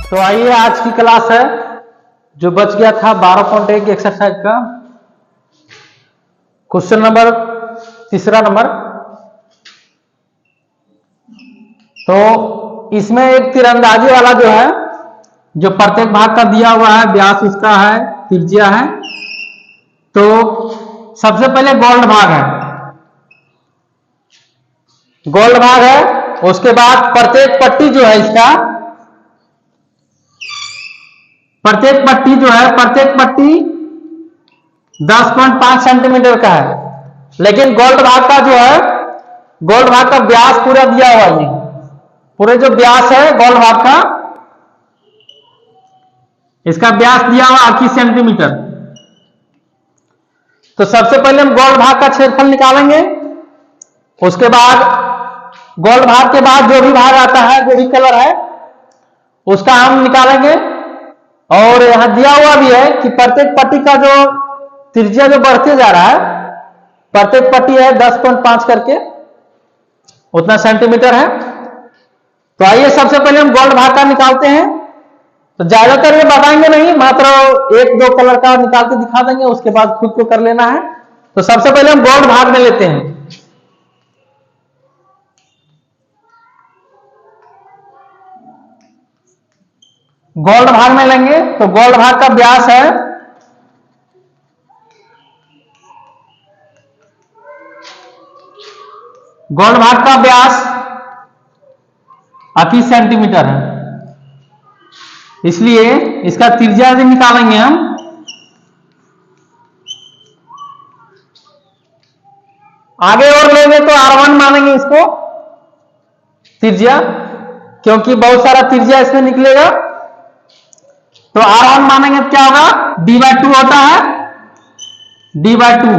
तो आइए आज की क्लास है जो बच गया था 12.1 एक्सरसाइज का क्वेश्चन नंबर तीसरा नंबर। तो इसमें एक तीरंदाजी वाला जो है जो प्रत्येक भाग का दिया हुआ है, व्यास उसका है, त्रिज्या है। तो सबसे पहले गोल्ड भाग है, गोल्ड भाग है। उसके बाद प्रत्येक पट्टी जो है इसका, प्रत्येक पट्टी जो है, प्रत्येक पट्टी 10.5 सेंटीमीटर का है। लेकिन गोल्ड भाग का जो है, गोल्ड भाग का व्यास पूरा दिया हुआ है, पूरे जो व्यास है गोल्ड भाग का, इसका व्यास दिया हुआ 21 सेंटीमीटर। तो सबसे पहले हम गोल्ड भाग का क्षेत्रफल निकालेंगे। उसके बाद गोल्ड भाग के बाद जो भी भाग आता है, जो भी कलर है, उसका हम निकालेंगे। और यहां दिया हुआ भी है कि प्रत्येक पट्टी का जो त्रिज्या जो बढ़ते जा रहा है, प्रत्येक पट्टी है 10.5 करके उतना सेंटीमीटर है। तो आइए सबसे पहले हम गोल्ड भाग का निकालते हैं। तो ज्यादातर ये बताएंगे नहीं, मात्र एक दो कलर का निकाल के दिखा देंगे, उसके बाद खुद को कर लेना है। तो सबसे पहले हम गोल्ड भाग में लेते हैं। गोल्ड भाग में लेंगे तो गोल्ड भाग का व्यास है, गोल्ड भाग का व्यास 21 सेंटीमीटर है। इसलिए इसका त्रिज्या भी निकालेंगे हम। आगे और लेंगे तो R1 मानेंगे इसको त्रिज्या, क्योंकि बहुत सारा त्रिज्या इसमें निकलेगा। तो R1 मानेंगे तो क्या होगा, D/2 होता है, D/2।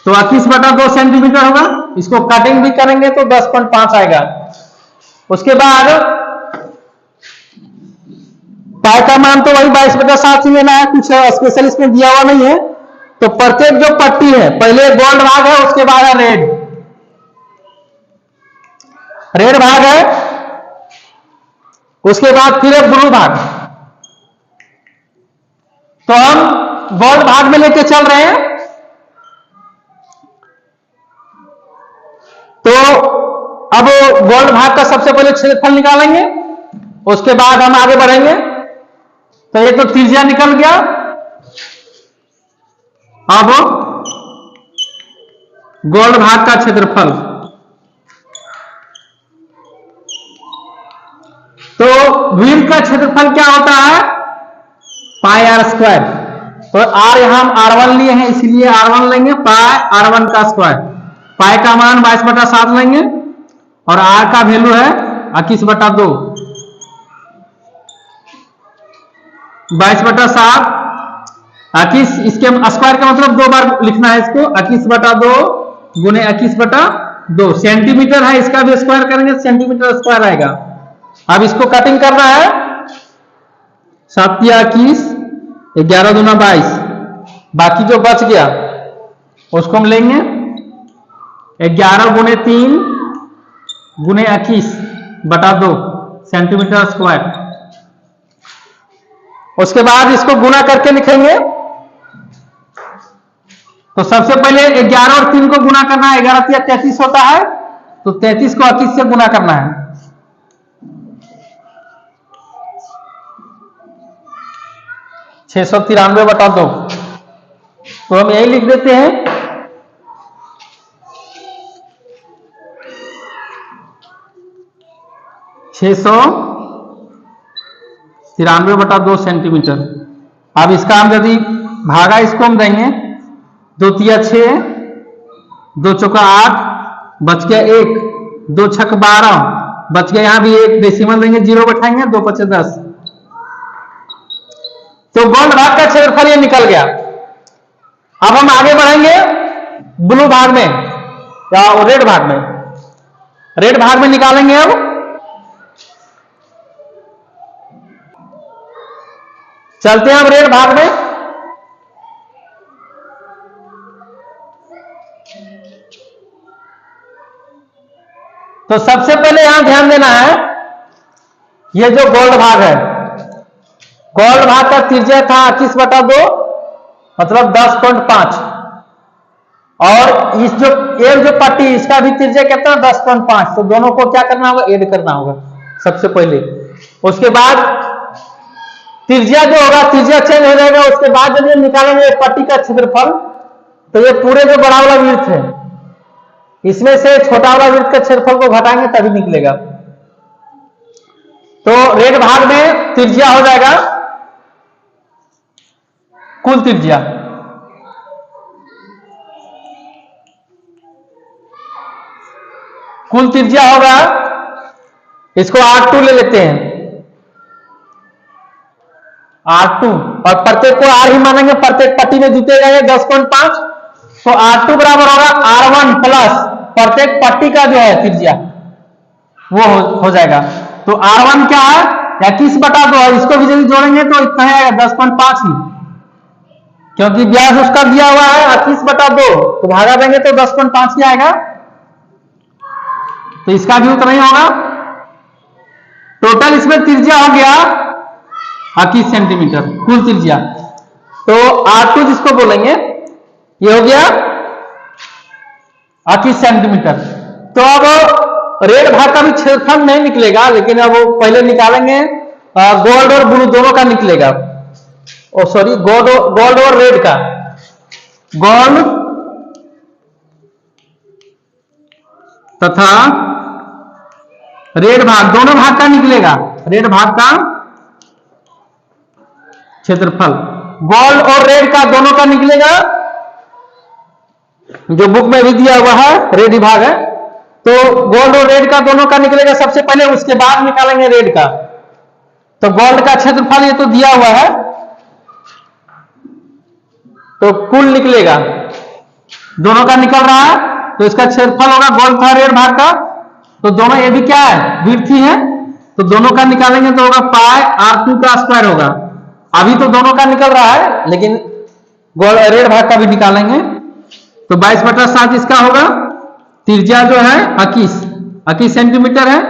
तो 21/2 सेंटीमीटर होगा। इसको कटिंग भी करेंगे तो 10.5 आएगा। उसके बाद पाई का मान तो वही 22/7 ही लेना है, कुछ स्पेशल इसमें दिया हुआ नहीं है। तो प्रत्येक जो पट्टी है, पहले गोल्ड भाग है, उसके बाद है रेड, रेड भाग है, उसके बाद फिर है ब्लू भाग। तो हम गोल्ड भाग में लेके चल रहे हैं। तो अब गोल्ड भाग का सबसे पहले क्षेत्रफल निकालेंगे, उसके बाद हम आगे बढ़ेंगे। तो ये तो त्रिज्या निकल गया। अब गोल्ड भाग का क्षेत्रफल, तो व्हील का क्षेत्रफल क्या होता है, पाई आर स्क्वायर। तो आर यहां हम R1 लिए हैं, इसलिए R1 लेंगे, पाई R1 का स्क्वायर। पाई का मान 22/7 लेंगे और आर का वैल्यू है 21/2। 22/7 21, इसके स्क्वायर का मतलब दो बार लिखना है इसको, 21/2 गुने 21/2 सेंटीमीटर है। इसका भी स्क्वायर करेंगे, सेंटीमीटर स्क्वायर आएगा। अब इसको कटिंग करना है, 7 या 21, 11 दूना 22। बाकी जो बच गया उसको हम लेंगे 11 गुने 3 गुने 21/2 सेंटीमीटर स्क्वायर। उसके बाद इसको गुना करके लिखेंगे। तो सबसे पहले 11 और 3 को गुना करना है, 11 या 33 होता है। तो 33 को 21 से गुना करना है। 693/2। तो हम यही लिख देते हैं, 693/2 सेंटीमीटर। अब इसका हम यदि भागा, इसको हम देंगे 2 तिया 6, 2 चौका 8, बच गया 1, 2 छक 12, बच गया यहां भी 1, डेसिमल देंगे, 0 बैठाएंगे, 2 5 10। तो गोल्ड भाग का क्षेत्रफल ये निकल गया। अब हम आगे बढ़ेंगे ब्लू भाग में या रेड भाग में। रेड भाग में निकालेंगे। अब चलते हैं अब रेड भाग में। तो सबसे पहले यहां ध्यान देना है ये जो गोल्ड भाग है, गोल्ड भाग का त्रिज्या था 21/2 मतलब 10.5, और इस जो एक जो पट्टी इसका भी त्रिज्या कितना 10.5, तो दोनों को क्या करना होगा, ऐड करना होगा सबसे पहले। उसके बाद त्रिज्या जो होगा, त्रिज्या चेंज हो जाएगा। उसके बाद जब ये निकालेंगे पट्टी का क्षेत्रफल, तो ये पूरे जो बड़ा वाला वृत्त है इसमें से छोटा वाला वृत्त का क्षेत्रफल को घटाएंगे तभी निकलेगा। तो रेड भाग में त्रिज्या हो जाएगा, कुल त्रिज्या होगा, इसको R2 ले लेते हैं, R2, और प्रत्येक को R ही मानेंगे, प्रत्येक पट्टी में जुटेगा ये 10.5, तो R2 बराबर होगा R1 प्लस प्रत्येक पट्टी का जो है त्रिज्या वो हो जाएगा। तो R1 क्या है, 21/2 है, इसको भी यदि जोड़ेंगे तो इतना आएगा 10.5 ही, क्योंकि व्यास उसका दिया हुआ है 21/2, तो भागा देंगे तो 10.5 ही आएगा, तो इसका भी उतना ही होगा। टोटल इसमें त्रिज्या हो गया 21 सेंटीमीटर कुल त्रिज्या। तो R2 जिसको बोलेंगे ये हो गया 21 सेंटीमीटर। तो अब रेड भाग का भी क्षेत्रफल नहीं निकलेगा, लेकिन अब वो पहले निकालेंगे गोल्ड और ब्लू दोनों का निकलेगा, ओ सॉरी गोल्ड और रेड का, गोल्ड तथा रेड भाग दोनों भाग का निकलेगा, रेड भाग का क्षेत्रफल गोल्ड और रेड का दोनों का निकलेगा, जो बुक में भी दिया हुआ है रेड ही भाग है। तो गोल्ड और रेड का दोनों का निकलेगा सबसे पहले, उसके बाद निकालेंगे रेड का। तो गोल्ड का क्षेत्रफल ये तो दिया हुआ है, तो कुल निकलेगा, दोनों का निकल रहा है, तो इसका क्षेत्रफल होगा गोल्ड था रेड भाग का, तो दोनों ये भी क्या है वृत्त ही है, तो दोनों का निकालेंगे तो होगा पाई R2 का स्क्वायर होगा। अभी तो दोनों का निकल रहा है, लेकिन गोल्ड रेड भाग का भी निकालेंगे, तो 22/7 इसका होगा, त्रिज्या जो है 21 सेंटीमीटर है,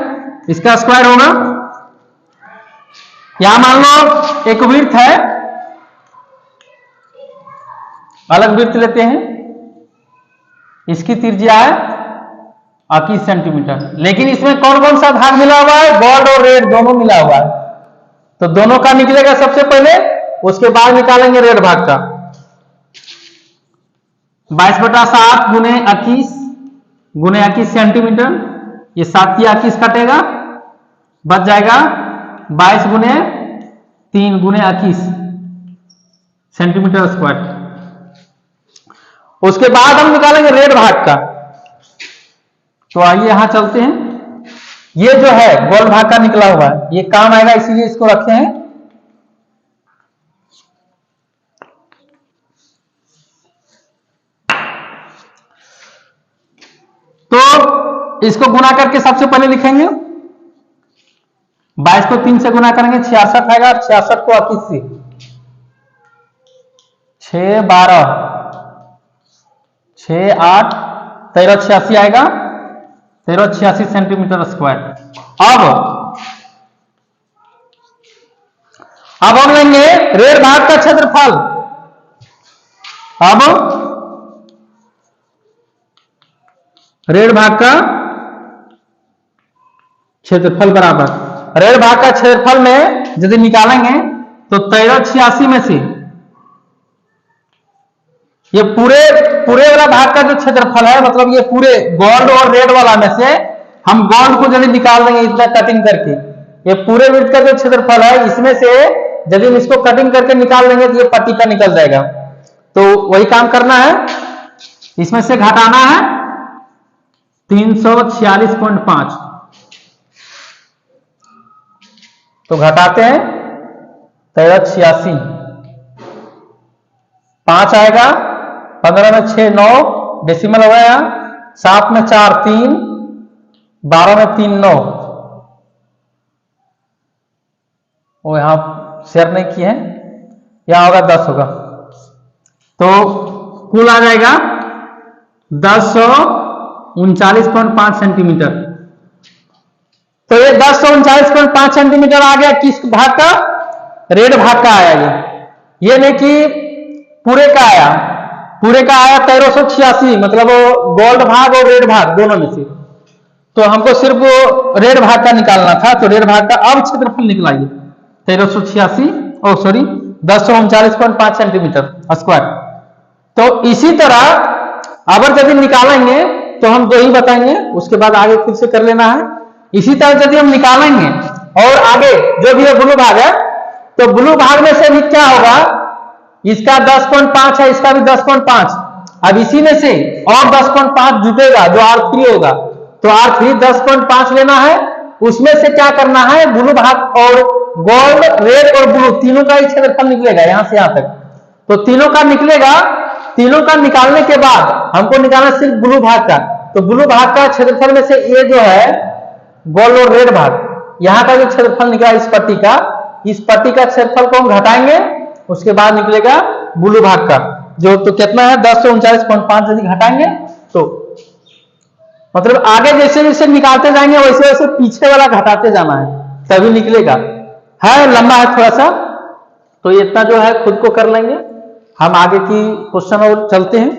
इसका स्क्वायर होगा। यहां मान लो एक वृत्त है, अलग वृत्त लेते हैं, इसकी त्रिज्या है 21 सेंटीमीटर, लेकिन इसमें कौन कौन सा भाग मिला हुआ है, गोल्ड और रेड दोनों मिला हुआ है, तो दोनों का निकलेगा सबसे पहले, उसके बाद निकालेंगे रेड भाग का। 22/7 गुने 21 सेंटीमीटर, ये 7 या 21 कटेगा, बच जाएगा 22 गुने 3 गुने 21 सेंटीमीटर स्क्वायर। उसके बाद हम निकालेंगे रेड भाग का। तो आइए यहां चलते हैं, ये जो है गोल्ड भाग का निकला हुआ है, ये काम आएगा इसीलिए इसको रखे हैं। तो इसको गुना करके सबसे पहले लिखेंगे, 22 को 3 से गुना करेंगे 66 आएगा, 66 को 21 से 6 12 6 8 13 86 आएगा, 13 86 सेंटीमीटर स्क्वायर। अब हम लेंगे रेड भाग का क्षेत्रफल। अब रेड भाग का क्षेत्रफल बराबर रेड भाग का क्षेत्रफल में यदि निकालेंगे तो 1386 में से ये पूरे वाला भाग का जो क्षेत्रफल है, मतलब ये पूरे गोल्ड और रेड वाला में से हम गोल्ड को यदि निकाल देंगे इतना कटिंग करके, ये पूरे वृत्त का जो क्षेत्रफल है इसमें से यदि हम इसको कटिंग करके निकाल देंगे तो ये पट्टी का निकल जाएगा। तो वही काम करना है, इसमें से घटाना है 346.5, तो घटाते हैं 1386, 5 आएगा, 15 में 6 9 डेसिमल हो गया, 7 में 4 3, 12 में 3 9, वो यहां शेयर नहीं किए हैं, यहां होगा 10 होगा, तो कुल आ जाएगा 1039.5 सेंटीमीटर। तो ये 1039.5 सेंटीमीटर आ गया किस भाग का? रेड भाग का आया ये नहीं कि पूरे का आया, पूरे का आया 1386, मतलब वो गोल्ड भाग और रेड भाग दोनों में से। तो हमको सिर्फ वो रेड भाग का निकालना था, तो रेड भाग का अब क्षेत्रफल निकलाइए 1386 सॉरी 1039.5 सेंटीमीटर स्क्वायर। तो इसी तरह अगर यदि निकालेंगे तो हम दो ही बताएंगे, उसके बाद आगे फिर से कर लेना है। इसी तरह यदि हम निकालेंगे और आगे जो भी है ब्लू भाग है, तो ब्लू भाग में से भी क्या होगा, इसका 10.5 है, इसका भी 10.5। अब इसी में से और 10.5 जुटेगा जो R3 होगा, तो R3 10.5 लेना है। उसमें से क्या करना है, ब्लू भाग और गोल्ड, रेड और ब्लू तीनों का ही क्षेत्रफल निकलेगा यहां से यहां तक। तो तीनों का निकलेगा, तीनों का निकालने के बाद हमको निकालना सिर्फ ब्लू भाग का। तो ब्लू भाग का क्षेत्रफल में से ये जो है गोल्ड और रेड भाग, यहां का जो क्षेत्रफल निकला इस पट्टी का, इस पट्टी का क्षेत्रफल को हम घटाएंगे, उसके बाद निकलेगा ब्लू भाग का जो, तो कितना है 1039.5 यदि घटाएंगे तो मतलब आगे जैसे जैसे निकालते जाएंगे वैसे वैसे पीछे वाला घटाते जाना है, तभी निकलेगा। है लंबा है थोड़ा सा, तो इतना जो है खुद को कर लेंगे। हम आगे की क्वेश्चन और चलते हैं।